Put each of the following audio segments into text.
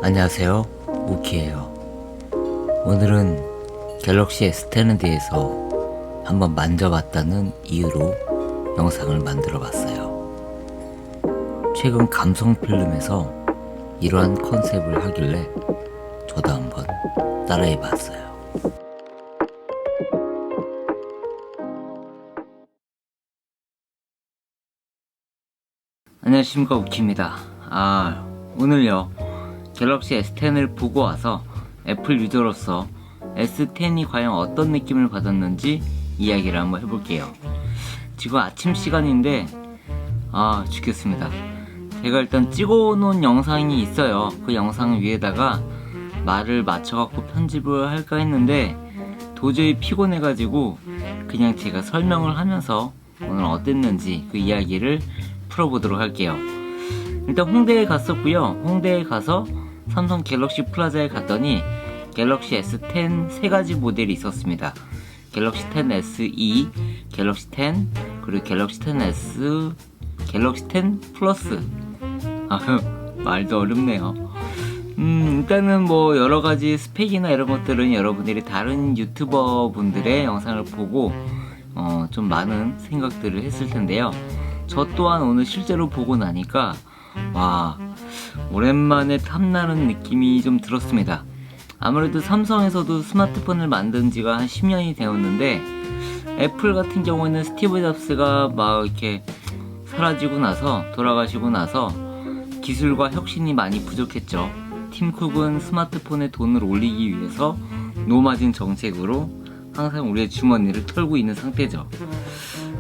안녕하세요, 우키예요. 오늘은 갤럭시 S10에 대해서 한번 만져봤다는 이유로 영상을 만들어 봤어요. 최근 감성 필름에서 이러한 컨셉을 하길래 저도 한번 따라해 봤어요. 안녕하십니까, 우키입니다. 오늘요 갤럭시 S10을 보고 와서 애플 유저로서 S10이 과연 어떤 느낌을 받았는지 이야기를 한번 해볼게요. 지금 아침 시간인데 죽겠습니다. 제가 일단 찍어놓은 영상이 있어요. 그 영상 위에다가 말을 맞춰갖고 편집을 할까 했는데 도저히 피곤해가지고 그냥 제가 설명을 하면서 오늘 어땠는지 그 이야기를 풀어보도록 할게요. 일단 홍대에 갔었고요. 홍대에 가서 삼성 갤럭시 플라자에 갔더니 갤럭시 S10 세 가지 모델이 있었습니다. 갤럭시 10 SE, 갤럭시 10, 그리고 갤럭시 10 S, 갤럭시 10 플러스. 말도 어렵네요. 일단은 뭐 여러가지 스펙이나 이런 것들은 여러분들이 다른 유튜버 분들의 영상을 보고 좀 많은 생각들을 했을 텐데요. 저 또한 오늘 실제로 보고 나니까 오랜만에 탐나는 느낌이 좀 들었습니다. 아무래도 삼성에서도 스마트폰을 만든 지가 한 10년이 되었는데 애플 같은 경우에는 스티브 잡스가 막 이렇게 사라지고 나서 돌아가시고 나서 기술과 혁신이 많이 부족했죠. 팀 쿡은 스마트폰에 돈을 올리기 위해서 노마진 정책으로 항상 우리의 주머니를 털고 있는 상태죠.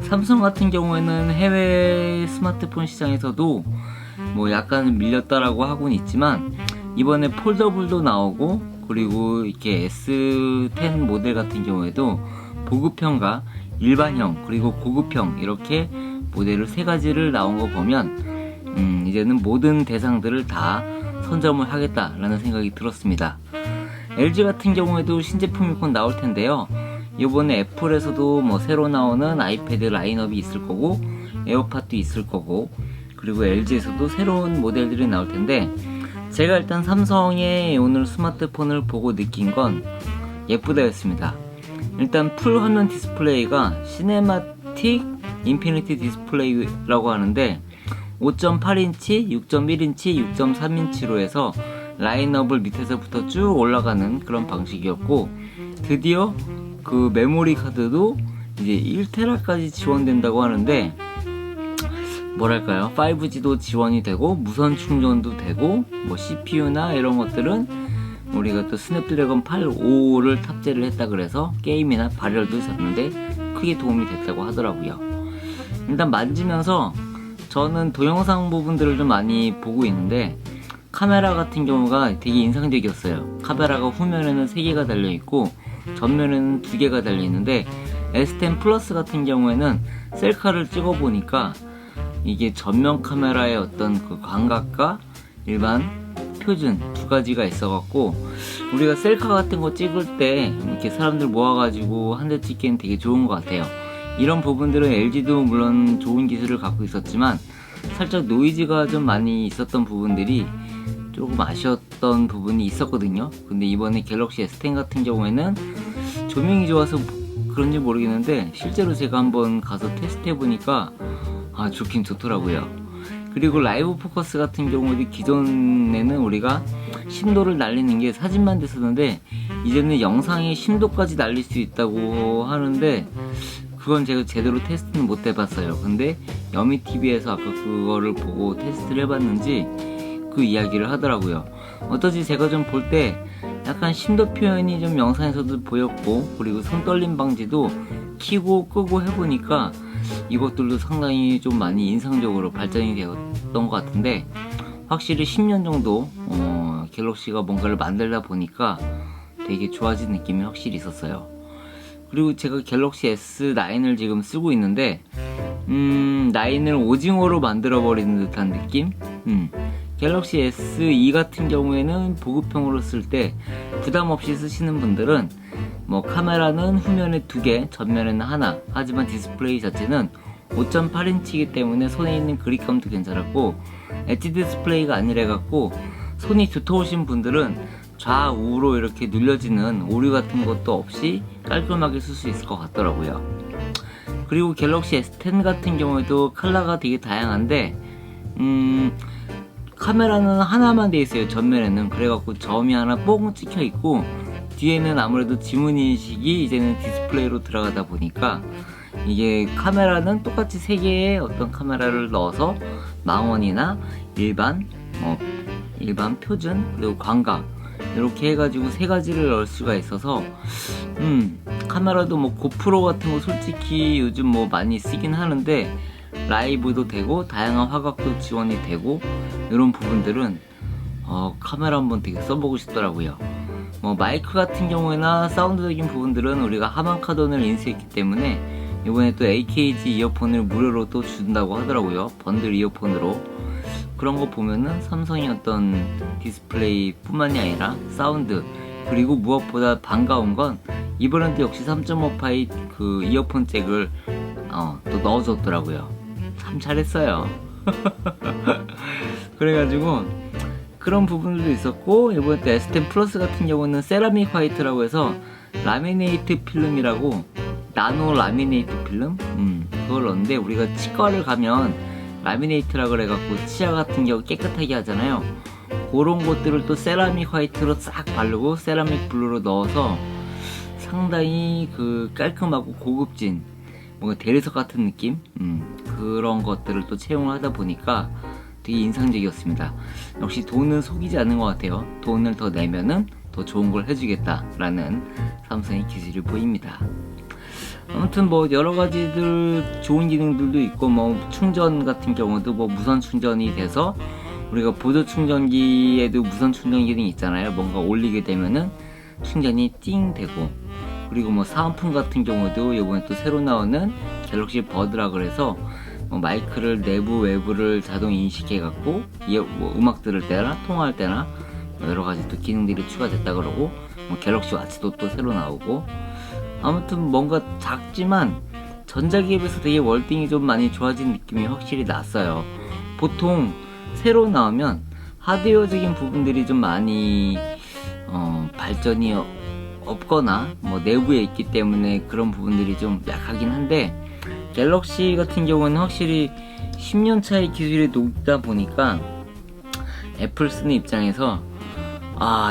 삼성 같은 경우에는 해외 스마트폰 시장에서도 뭐 약간 밀렸다라고 하고는 있지만 이번에 폴더블도 나오고 그리고 이렇게 S10 모델 같은 경우에도 보급형과 일반형 그리고 고급형 이렇게 모델을 세 가지를 나온 거 보면 이제는 모든 대상들을 다 선점을 하겠다라는 생각이 들었습니다. LG 같은 경우에도 신제품이 곧 나올 텐데요. 이번에 애플에서도 뭐 새로 나오는 아이패드 라인업이 있을 거고 에어팟도 있을 거고 그리고 LG에서도 새로운 모델들이 나올 텐데 제가 일단 삼성의 오늘 스마트폰을 보고 느낀 건 예쁘다였습니다. 일단 풀 화면 디스플레이가 시네마틱 인피니티 디스플레이라고 하는데 5.8인치, 6.1인치, 6.3인치로 해서 라인업을 밑에서부터 쭉 올라가는 그런 방식이었고 드디어 그 메모리 카드도 이제 1테라까지 지원된다고 하는데 뭐랄까요, 5G도 지원이 되고 무선 충전도 되고 뭐 CPU나 이런 것들은 우리가 또 스냅드래곤 855를 탑재를 했다 그래서 게임이나 발열도 졌는데 크게 도움이 됐다고 하더라고요. 일단 만지면서 저는 동영상 부분들을 좀 많이 보고 있는데 카메라 같은 경우가 되게 인상적이었어요. 카메라가 후면에는 3개가 달려있고 전면에는 2개가 달려있는데 S10 플러스 같은 경우에는 셀카를 찍어보니까 이게 전면 카메라의 어떤 그 광각과 일반 표준 두 가지가 있어갖고 우리가 셀카 같은 거 찍을 때 이렇게 사람들 모아가지고 한 대 찍기엔 되게 좋은 것 같아요. 이런 부분들은 LG도 물론 좋은 기술을 갖고 있었지만 살짝 노이즈가 좀 많이 있었던 부분들이 조금 아쉬웠던 부분이 있었거든요. 근데 이번에 갤럭시 S10 같은 경우에는 조명이 좋아서 그런지 모르겠는데 실제로 제가 한번 가서 테스트 해보니까 좋긴 좋더라고요. 그리고 라이브 포커스 같은 경우도 기존에는 우리가 심도를 날리는 게 사진만 됐었는데 이제는 영상의 심도까지 날릴 수 있다고 하는데 그건 제가 제대로 테스트는 못 해봤어요. 근데 여미TV에서 아까 그거를 보고 테스트를 해봤는지 그 이야기를 하더라고요. 어떠지 제가 좀 볼 때 약간 심도 표현이 좀 영상에서도 보였고 그리고 손 떨림 방지도 키고 끄고 해보니까 이것들도 상당히 좀 많이 인상적으로 발전이 되었던 것 같은데 확실히 10년 정도 갤럭시가 뭔가를 만들다 보니까 되게 좋아진 느낌이 확실히 있었어요. 그리고 제가 갤럭시 S9을 지금 쓰고 있는데 9을 오징어로 만들어 버리는 듯한 느낌? 갤럭시 SE 같은 경우에는 보급형으로 쓸 때 부담 없이 쓰시는 분들은 뭐 카메라는 후면에 2개, 전면에는 하나, 하지만 디스플레이 자체는 5.8인치이기 때문에 손에 있는 그립감도 괜찮았고 엣지 디스플레이가 아니라 해갖고 손이 두터우신 분들은 좌우로 이렇게 눌려지는 오류 같은 것도 없이 깔끔하게 쓸 수 있을 것 같더라고요. 그리고 갤럭시 S10 같은 경우에도 컬러가 되게 다양한데 카메라는 하나만 돼 있어요. 전면에는. 그래갖고 점이 하나 뽕 찍혀 있고 뒤에는 아무래도 지문인식이 이제는 디스플레이로 들어가다 보니까 이게 카메라는 똑같이 3개의 어떤 카메라를 넣어서 망원이나 일반 표준 그리고 광각 이렇게 해가지고 3가지를 넣을 수가 있어서 카메라도 뭐 고프로 같은 거 솔직히 요즘 뭐 많이 쓰긴 하는데 라이브도 되고 다양한 화각도 지원이 되고 이런 부분들은 카메라 한번 되게 써보고 싶더라고요. 뭐 마이크 같은 경우에나 사운드적인 부분들은 우리가 하만카돈을 인수했기 때문에 이번에 또 AKG 이어폰을 무료로 또 준다고 하더라고요. 번들 이어폰으로. 그런 거 보면은 삼성이 어떤 디스플레이 뿐만이 아니라 사운드 그리고 무엇보다 반가운 건 이번에도 역시 3.5파이 그 이어폰 잭을 또 넣어줬더라고요. 참 잘했어요. 그래가지고 그런 부분들도 있었고 이번에 또 S10 플러스 같은 경우는 세라믹 화이트라고 해서 라미네이트 필름이라고 나노 라미네이트 필름? 그걸 넣는데 우리가 치과를 가면 라미네이트라 그래갖고 치아 같은 경우 깨끗하게 하잖아요. 그런 것들을 또 세라믹 화이트로 싹 바르고 세라믹 블루로 넣어서 상당히 그 깔끔하고 고급진 뭔가 대리석 같은 느낌? 그런 것들을 또 채용을 하다 보니까 되게 인상적이었습니다. 역시 돈은 속이지 않는 것 같아요. 돈을 더 내면은 더 좋은 걸 해주겠다라는 삼성의 기술이 보입니다. 아무튼 뭐 여러가지들 좋은 기능들도 있고 뭐 충전 같은 경우도 뭐 무선 충전이 돼서 우리가 보조 충전기에도 무선 충전 기능이 있잖아요. 뭔가 올리게 되면은 충전이 띵 되고 그리고 뭐 사은품 같은 경우도 이번에 또 새로 나오는 갤럭시 버드라 그래서 뭐 마이크를 내부 외부를 자동 인식해 갖고 뭐 음악 들을 때나 통화할 때나 뭐 여러가지 또 기능들이 추가됐다 그러고 뭐 갤럭시 와치도 또 새로 나오고 아무튼 뭔가 작지만 전작에 비해서 되게 월딩이 좀 많이 좋아진 느낌이 확실히 났어요. 보통 새로 나오면 하드웨어적인 부분들이 좀 많이 발전이 없거나 뭐 내부에 있기 때문에 그런 부분들이 좀 약하긴 한데 갤럭시 같은 경우는 확실히 10년 차의 기술이 높다 보니까 애플 쓰는 입장에서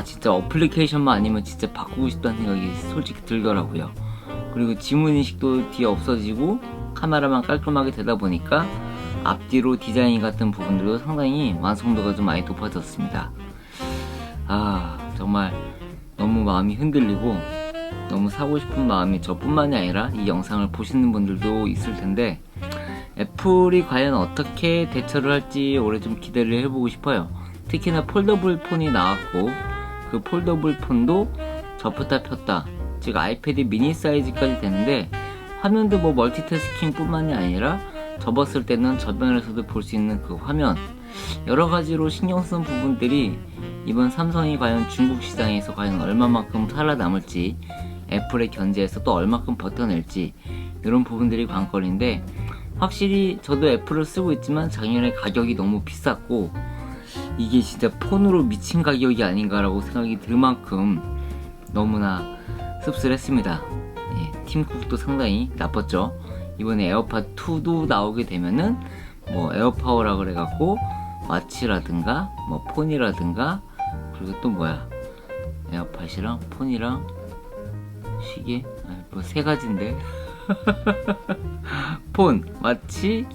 진짜 어플리케이션만 아니면 진짜 바꾸고 싶다는 생각이 솔직히 들더라고요. 그리고 지문인식도 뒤에 없어지고 카메라만 깔끔하게 되다 보니까 앞뒤로 디자인 같은 부분들도 상당히 완성도가 좀 많이 높아졌습니다. 정말 너무 마음이 흔들리고 너무 사고 싶은 마음이 저뿐만이 아니라 이 영상을 보시는 분들도 있을 텐데 애플이 과연 어떻게 대처를 할지 올해 좀 기대를 해보고 싶어요. 특히나 폴더블 폰이 나왔고 그 폴더블 폰도 접었다 폈다 즉 아이패드 미니 사이즈까지 되는데 화면도 뭐 멀티태스킹 뿐만이 아니라 접었을 때는 전면에서도 볼 수 있는 그 화면 여러가지로 신경 쓴 부분들이 이번 삼성이 과연 중국 시장에서 과연 얼마만큼 살아남을지 애플의 견제에서 또 얼마큼 버텨낼지 이런 부분들이 관건인데 확실히 저도 애플을 쓰고 있지만 작년에 가격이 너무 비쌌고 이게 진짜 폰으로 미친 가격이 아닌가라고 생각이 들 만큼 너무나 씁쓸했습니다. 팀쿡도 상당히 나빴죠. 이번에 에어팟 2도 나오게 되면은 뭐 에어파워라 그래갖고 와치라든가 뭐 폰이라든가 그리고 또 뭐야 에어팟이랑 폰이랑 시계 뭐 3가지인데 폰, 와치,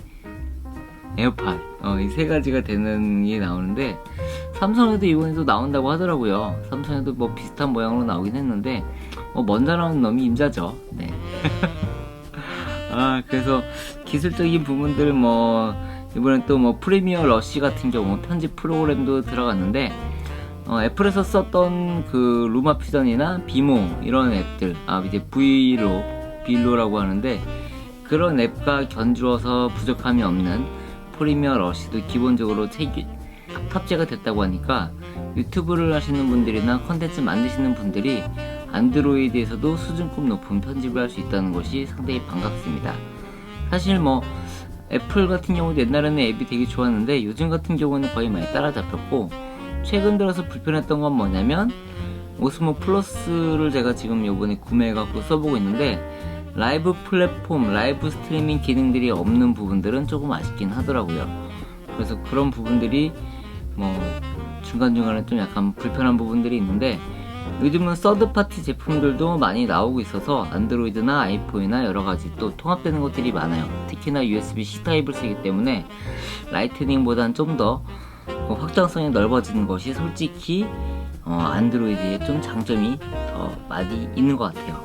에어팟 이 3가지가 되는 게 나오는데 삼성에도 이번에도 나온다고 하더라고요. 삼성에도 뭐 비슷한 모양으로 나오긴 했는데 먼저 나오는 놈이 임자죠. 네. 그래서 기술적인 부분들 뭐 이번엔 또 뭐 프리미어 러쉬 같은 경우 편집 프로그램도 들어갔는데 애플에서 썼던 그 루마 퓨전이나 비모 이런 앱들 이제 V로라고 하는데 그런 앱과 견주어서 부족함이 없는 프리미어 러쉬도 기본적으로 탑재가 됐다고 하니까 유튜브를 하시는 분들이나 컨텐츠 만드시는 분들이 안드로이드에서도 수준급 높은 편집을 할 수 있다는 것이 상당히 반갑습니다. 사실 뭐 애플 같은 경우도 옛날에는 앱이 되게 좋았는데 요즘 같은 경우는 거의 많이 따라잡혔고 최근 들어서 불편했던 건 뭐냐면 오스모 플러스를 제가 지금 요번에 구매해갖고 써보고 있는데 라이브 플랫폼, 라이브 스트리밍 기능들이 없는 부분들은 조금 아쉽긴 하더라고요. 그래서 그런 부분들이 뭐 중간중간에 좀 약간 불편한 부분들이 있는데 요즘은 서드파티 제품들도 많이 나오고 있어서 안드로이드나 아이폰이나 여러가지 또 통합되는 것들이 많아요. 특히나 USB-C 타입을 쓰기 때문에 라이트닝보단 좀 더 확장성이 넓어지는 것이 솔직히 안드로이드에 좀 장점이 더 많이 있는 것 같아요.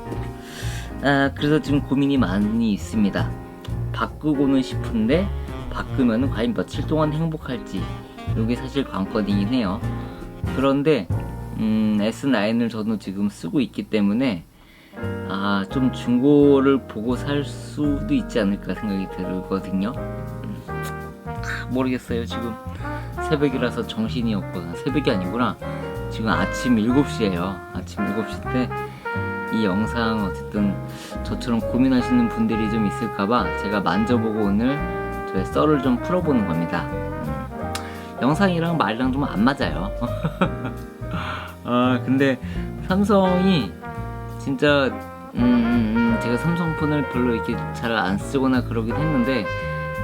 그래서 지금 고민이 많이 있습니다. 바꾸고는 싶은데 바꾸면 과연 며칠 동안 행복할지 이게 사실 관건이긴 해요. 그런데 S9을 저도 지금 쓰고 있기 때문에 좀 중고를 보고 살 수도 있지 않을까 생각이 들거든요. 모르겠어요. 지금 새벽이라서 정신이 없고, 새벽이 아니구나. 지금 아침 7시에요. 아침 7시인데 이 영상 어쨌든 저처럼 고민하시는 분들이 좀 있을까봐 제가 만져보고 오늘 저의 썰을 좀 풀어보는 겁니다. 영상이랑 말이랑 좀 안 맞아요. 근데 삼성이 진짜 제가 삼성폰을 별로 이렇게 잘 안 쓰거나 그러긴 했는데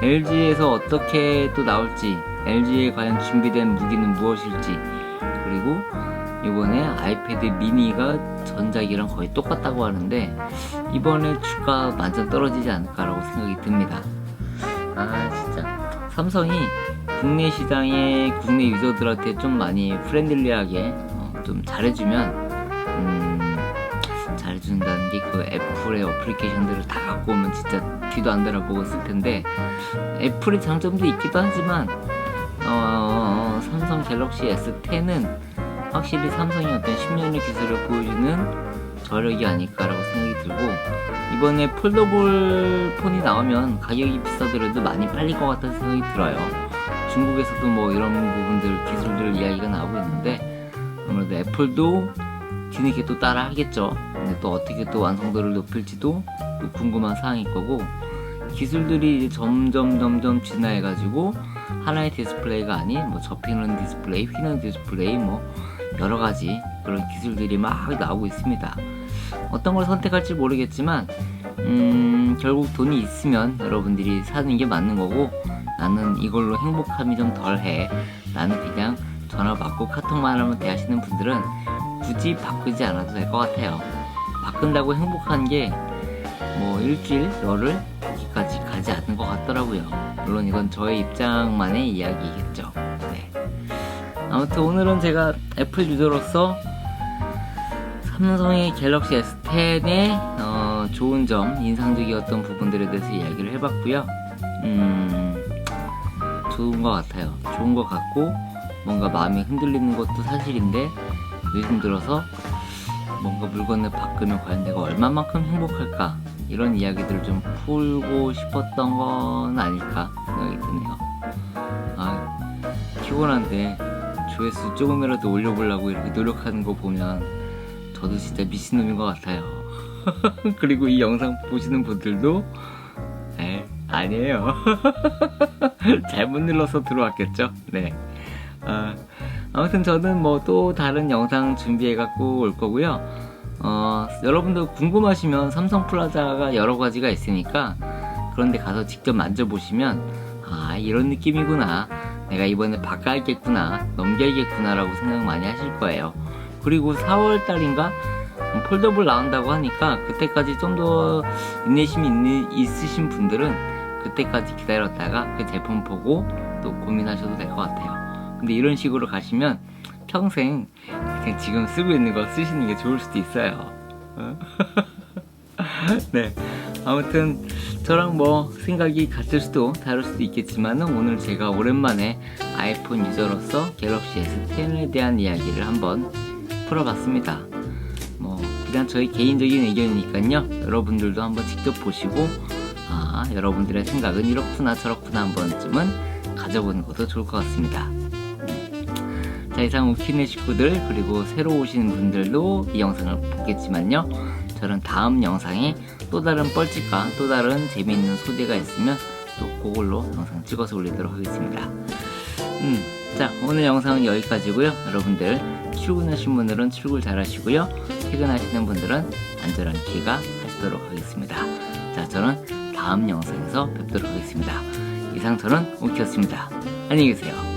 LG에서 어떻게 또 나올지, LG에 과연 준비된 무기는 무엇일지, 그리고 이번에 아이패드 미니가 전작이랑 거의 똑같다고 하는데 이번에 주가 완전 떨어지지 않을까라고 생각이 듭니다. 진짜 삼성이 국내 시장에 국내 유저들한테 좀 많이 프렌들리하게 좀 잘해주면 잘해준다는 게 그 애플의 어플리케이션들을 다 갖고 오면 진짜 뒤도 안 돌아보고 쓸 텐데 애플의 장점도 있기도 하지만 삼성 갤럭시 S10은 확실히 삼성이 어떤 10년의 기술을 보여주는 저력이 아닐까라고 생각이 들고 이번에 폴더블 폰이 나오면 가격이 비싸더라도 많이 팔릴 것 같다는 생각이 들어요. 중국에서도 뭐 이런 부분들 기술들 이야기가 나오고 있는데 아무래도 애플도 뒤늦게 또 따라 하겠죠. 근데 또 어떻게 또 완성도를 높일지도 또 궁금한 사항일 거고 기술들이 이제 점점 진화해가지고 하나의 디스플레이가 아닌 뭐 접히는 디스플레이, 휘는 디스플레이 뭐 여러가지 그런 기술들이 막 나오고 있습니다. 어떤 걸 선택할지 모르겠지만 결국 돈이 있으면 여러분들이 사는 게 맞는 거고 나는 이걸로 행복함이 좀 덜해, 나는 그냥 전화 받고 카톡만 하면 돼 하시는 분들은 굳이 바꾸지 않아도 될 것 같아요. 바꾼다고 행복한 게 뭐 일주일, 열흘 여기까지 가지 않는 것 같더라고요. 물론 이건 저의 입장만의 이야기겠죠. 네. 아무튼 오늘은 제가 애플 유저로서 삼성의 갤럭시 S10의 좋은 점, 인상적이었던 부분들에 대해서 이야기를 해봤고요. 좋은 것 같아요. 좋은 것 같고 뭔가 마음이 흔들리는 것도 사실인데 요즘 들어서 뭔가 물건을 바꾸면 과연 내가 얼마만큼 행복할까, 이런 이야기들을 좀 풀고 싶었던 건 아닐까 생각이 드네요. 피곤한데 조회수 조금이라도 올려보려고 이렇게 노력하는 거 보면 저도 진짜 미친놈인 것 같아요. 그리고 이 영상 보시는 분들도 아니에요. 잘못 눌러서 들어왔겠죠. 네. 아무튼 저는 뭐 또 다른 영상 준비해갖고 올 거고요. 여러분들 궁금하시면 삼성 플라자가 여러 가지가 있으니까 그런데 가서 직접 만져보시면 이런 느낌이구나, 내가 이번에 바꿔야겠구나, 넘겨야겠구나 라고 생각 많이 하실 거예요. 그리고 4월달인가 폴더블 나온다고 하니까 그때까지 좀 더 인내심이 있으신 분들은 그때까지 기다렸다가 그 제품 보고 또 고민하셔도 될 것 같아요. 근데 이런 식으로 가시면 평생 그냥 지금 쓰고 있는 거 쓰시는 게 좋을 수도 있어요. 네. 아무튼 저랑 뭐 생각이 같을 수도 다를 수도 있겠지만 오늘 제가 오랜만에 아이폰 유저로서 갤럭시 S10에 대한 이야기를 한번 풀어봤습니다. 뭐 그냥 저희 개인적인 의견이니까요. 여러분들도 한번 직접 보시고 여러분들의 생각은 이렇구나 저렇구나 한 번쯤은 가져보는 것도 좋을 것 같습니다. 자, 이상 우키네 식구들 그리고 새로 오시는 분들도 이 영상을 보겠지만요, 저는 다음 영상에 또 다른 뻘짓과 또 다른 재미있는 소재가 있으면 또 그걸로 영상 찍어서 올리도록 하겠습니다. 자, 오늘 영상은 여기까지고요. 여러분들 출근하신 분들은 출근 잘 하시고요. 퇴근하시는 분들은 안전한 귀가하시도록 하겠습니다. 자, 저는 다음 영상에서 뵙도록 하겠습니다. 이상 저는 오키였습니다. 안녕히 계세요.